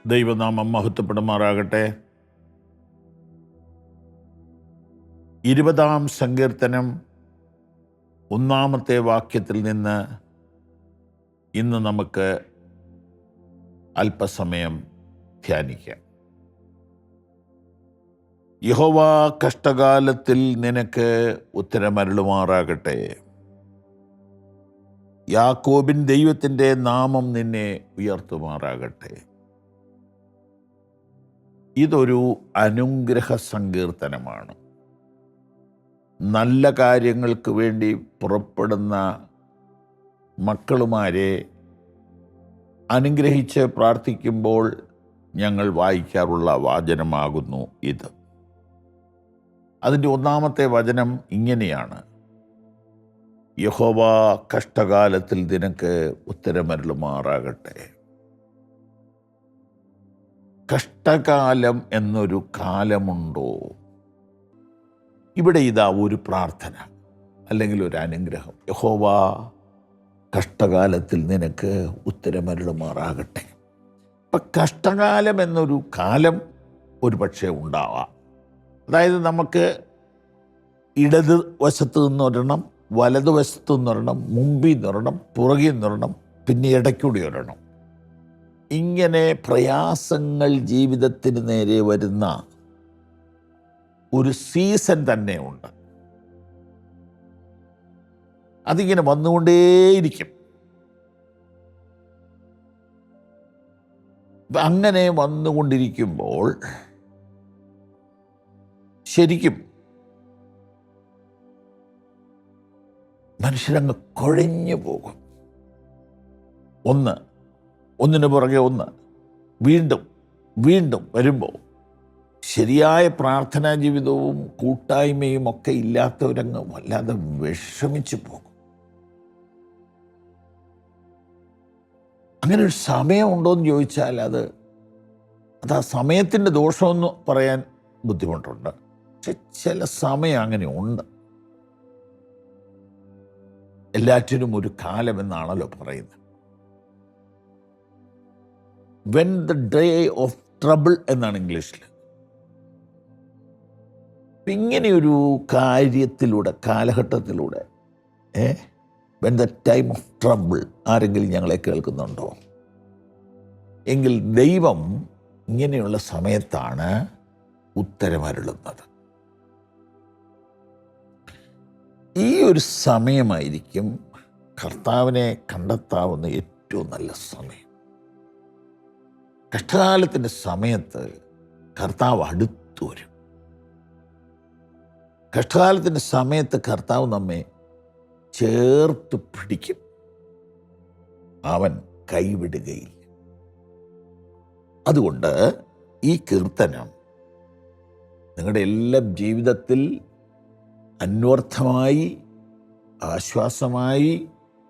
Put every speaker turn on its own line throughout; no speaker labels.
ദൈവനാമം മഹത്വപ്പെടുമാറാകട്ടെ. 20-ാം സങ്കീർത്തനം 1-ാമത്തെ വാക്യത്തിൽ നിന്ന് ഇന്ന് നമുക്ക് അല്പസമയം ധ്യാനിക്കാം. യഹോവ കഷ്ടകാലത്തിൽ നിനക്ക് ഉത്തരമരുളുമാറാകട്ടെ. യാക്കോബിൻ ദൈവത്തിൻ്റെ നാമം നിന്നെ ഉയർത്തുമാറാകട്ടെ. ഇതൊരു അനുഗ്രഹ സങ്കീർത്തനമാണ്. നല്ല കാര്യങ്ങൾക്ക് വേണ്ടി പുറപ്പെടുന്ന മക്കളുമാരെ അനുഗ്രഹിച്ച് പ്രാർത്ഥിക്കുമ്പോൾ ഞങ്ങൾ വായിക്കാറുള്ള വാചനമാകുന്നു ഇത്. അതിൻ്റെ 1-ാമത്തെ വചനം ഇങ്ങനെയാണ്: യഹോവ കഷ്ടകാലത്തിൽ നിനക്ക് ഉത്തരമരുളുമാറാകട്ടെ. കഷ്ടകാലം എന്നൊരു കാലമുണ്ടോ? ഇവിടെ ഇതാ ഒരു പ്രാർത്ഥന അല്ലെങ്കിൽ ഒരു അനുഗ്രഹം. യഹോവ കഷ്ടകാലത്തിൽ നിനക്ക് ഉത്തരമരുളുമാറാകട്ടെ. ഇപ്പം കഷ്ടകാലം എന്നൊരു കാലം ഒരു പക്ഷേ ഉണ്ടാവാം. അതായത് നമുക്ക് ഇടത് വശത്ത് നിന്നൊരെണ്ണം, വലതുവശത്തു നിന്നൊരെണ്ണം, മുമ്പിൽ നിന്നൊരെണ്ണം, പുറകിൽ നിന്നൊരെണ്ണം, പിന്നെ ഇടയ്ക്കൂടി ഒരെണ്ണം. ഇങ്ങനെ പ്രയാസങ്ങൾ ജീവിതത്തിന് നേരെ വരുന്ന ഒരു സീസൺ തന്നെ ഉണ്ട്. അതിങ്ങനെ വന്നുകൊണ്ടേയിരിക്കും. അങ്ങനെ വന്നുകൊണ്ടിരിക്കുമ്പോൾ ശരിക്കും മനുഷ്യരങ്ങ് കുഴഞ്ഞു പോകും. ഒന്നിനു പുറകെ ഒന്ന് വീണ്ടും വീണ്ടും വരുമ്പോൾ ശരിയായ പ്രാർത്ഥനാ ജീവിതവും കൂട്ടായ്മയും ഒക്കെ ഇല്ലാത്തവരങ്ങ് വല്ലാതെ വിഷമിച്ചു പോകും. അങ്ങനെ ഒരു സമയമുണ്ടോയെന്ന് ചോദിച്ചാൽ അത് ആ സമയത്തിൻ്റെ ദോഷമെന്ന് പറയാൻ ബുദ്ധിമുട്ടുണ്ട്. പക്ഷെ ചില സമയം അങ്ങനെ ഉണ്ട്. എല്ലാറ്റിനും ഒരു കാലമെന്നാണല്ലോ പറയുന്നത്. When the day of trouble എന്നാണ് ഇംഗ്ലീഷിൽ. ഇങ്ങനെയൊരു കാര്യത്തിലൂടെ, കാലഘട്ടത്തിലൂടെ, when the time of trouble, ആരെങ്കിലും ഞങ്ങളെ കേൾക്കുന്നുണ്ടോ? എങ്കിൽ ദൈവം ഇങ്ങനെയുള്ള സമയത്താണ് ഉത്തരമരുളുന്നത്. ഈ ഒരു സമയമായിരിക്കും കർത്താവിനെ കണ്ടെത്താവുന്ന ഏറ്റവും നല്ല സമയം. കഷ്ടകാലത്തിൻ്റെ സമയത്ത് കർത്താവ് അടുത്തു വരും. കഷ്ടകാലത്തിൻ്റെ സമയത്ത് കർത്താവ് നമ്മെ ചേർത്ത് പിടിക്കും. അവൻ കൈവിടുകയില്ല. അതുകൊണ്ട് ഈ കീർത്തനം നിങ്ങളുടെ എല്ലാ ജീവിതത്തിൽ അന്വർത്ഥമായി, ആശ്വാസമായി,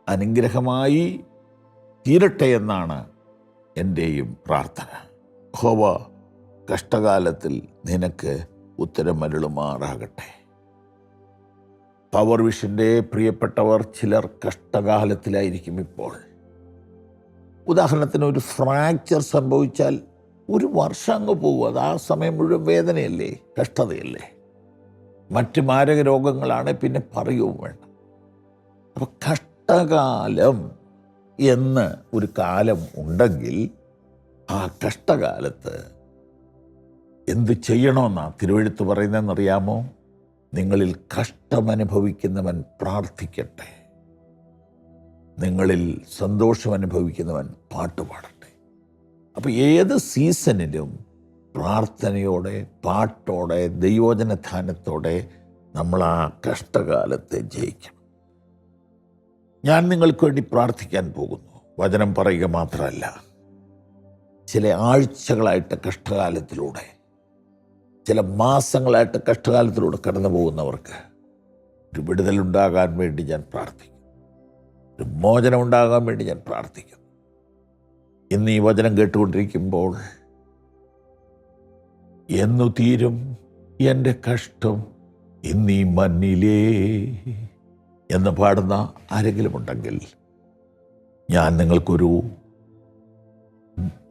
അനുഗ്രഹമായി തീരട്ടെ എന്നാണ് എൻ്റെയും പ്രാർത്ഥന. യഹോവ കഷ്ടകാലത്തിൽ നിനക്ക് ഉത്തരമരുളുമാറാകട്ടെ. പവർ വിഷൻ്റെ പ്രിയപ്പെട്ടവർ ചിലർ കഷ്ടകാലത്തിലായിരിക്കും ഇപ്പോൾ. ഉദാഹരണത്തിന് ഒരു ഫ്രാക്ചർ സംഭവിച്ചാൽ ഒരു വർഷം അങ്ങ് പോകും. അത് ആ സമയം മുഴുവൻ വേദനയല്ലേ, കഷ്ടതയല്ലേ. മറ്റ് മാരക രോഗങ്ങളാണ്, പിന്നെ പറയുകയും വേണ്ട. അപ്പോൾ കഷ്ടകാലം എന്ന് ഒരു കാലം ഉണ്ടെങ്കിൽ ആ കഷ്ടകാലത്ത് എന്ത് ചെയ്യണമെന്നാണ് തിരുവെഴുത്ത് പറയുന്നതെന്നറിയാമോ? നിങ്ങളിൽ കഷ്ടമനുഭവിക്കുന്നവൻ പ്രാർത്ഥിക്കട്ടെ, നിങ്ങളിൽ സന്തോഷമനുഭവിക്കുന്നവൻ പാട്ടുപാടട്ടെ. അപ്പോൾ ഏത് സീസണിലും പ്രാർത്ഥനയോടെ, പാട്ടോടെ, ദൈവവചനധ്യാനത്തോടെ നമ്മൾ ആ കഷ്ടകാലത്തെ ജയിക്കണം. ഞാൻ നിങ്ങൾക്ക് വേണ്ടി പ്രാർത്ഥിക്കാൻ പോകുന്നു. വചനം പറയുക മാത്രമല്ല, ചില ആഴ്ചകളായിട്ട് കഷ്ടകാലത്തിലൂടെ, ചില മാസങ്ങളായിട്ട് കഷ്ടകാലത്തിലൂടെ കടന്നു പോകുന്നവർക്ക് ഒരു വിടുതലുണ്ടാകാൻ വേണ്ടി ഞാൻ പ്രാർത്ഥിക്കുന്നു. ഒരു മോചനം ഉണ്ടാകാൻ വേണ്ടി ഞാൻ പ്രാർത്ഥിക്കുന്നു. ഇന്ന് ഈ വചനം കേട്ടുകൊണ്ടിരിക്കുമ്പോൾ എന്നു തീരും എൻ്റെ കഷ്ടം ഇന്നീ മണ്ണിലേ എന്ന് പാടുന്ന ആരെങ്കിലും ഉണ്ടെങ്കിൽ ഞാൻ നിങ്ങൾക്കൊരു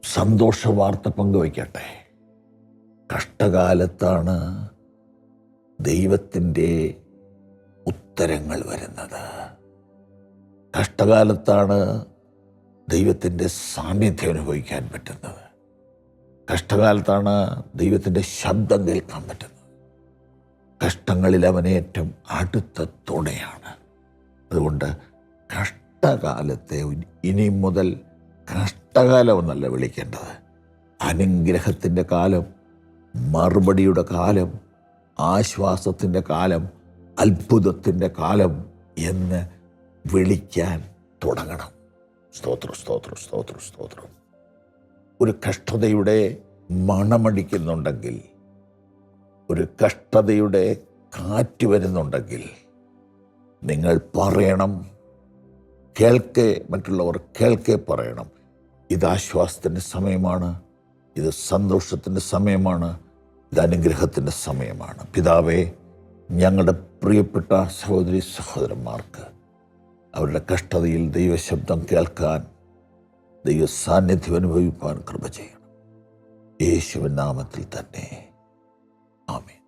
സന്തോഷ വാർത്ത പങ്കുവയ്ക്കട്ടെ. കഷ്ടകാലത്താണ് ദൈവത്തിൻ്റെ ഉത്തരങ്ങൾ വരുന്നത്. കഷ്ടകാലത്താണ് ദൈവത്തിൻ്റെ സാന്നിധ്യം അനുഭവിക്കാൻ പറ്റുന്നത്. കഷ്ടകാലത്താണ് ദൈവത്തിൻ്റെ ശബ്ദം കേൾക്കാൻ പറ്റുന്നത്. കഷ്ടങ്ങളിൽ അവനേറ്റവും അടുത്ത തുണയാണ്. അതുകൊണ്ട് കഷ്ടകാലത്തെ ഇനി മുതൽ കഷ്ടകാലമെന്നല്ല വിളിക്കേണ്ടത്, അനുഗ്രഹത്തിൻ്റെ കാലം, മറുപടിയുടെ കാലം, ആശ്വാസത്തിൻ്റെ കാലം, അത്ഭുതത്തിൻ്റെ കാലം എന്ന് വിളിക്കാൻ തുടങ്ങണം. സ്തോത്രം, സ്തോത്രം, സ്തോത്രം, സ്തോത്രം. ഒരു കഷ്ടതയുടെ മണമടിക്കുന്നുണ്ടെങ്കിൽ, ഒരു കഷ്ടതയുടെ കാറ്റ് വരുന്നുണ്ടെങ്കിൽ നിങ്ങൾ പറയണം, കേൾക്കെ, മറ്റുള്ളവർ കേൾക്കെ പറയണം, ഇത് ആശ്വാസത്തിൻ്റെ സമയമാണ്, ഇത് സന്തോഷത്തിൻ്റെ സമയമാണ്, ഇത് അനുഗ്രഹത്തിൻ്റെ സമയമാണ്. പിതാവേ, ഞങ്ങളുടെ പ്രിയപ്പെട്ട സഹോദരി സഹോദരന്മാർക്ക് അവരുടെ കഷ്ടതയിൽ ദൈവശബ്ദം കേൾക്കാൻ, ദൈവ സാന്നിധ്യം അനുഭവിപ്പാൻ കൃപ ചെയ്യണം. യേശുവിൻ നാമത്തിൽ തന്നെ. ആമേൻ.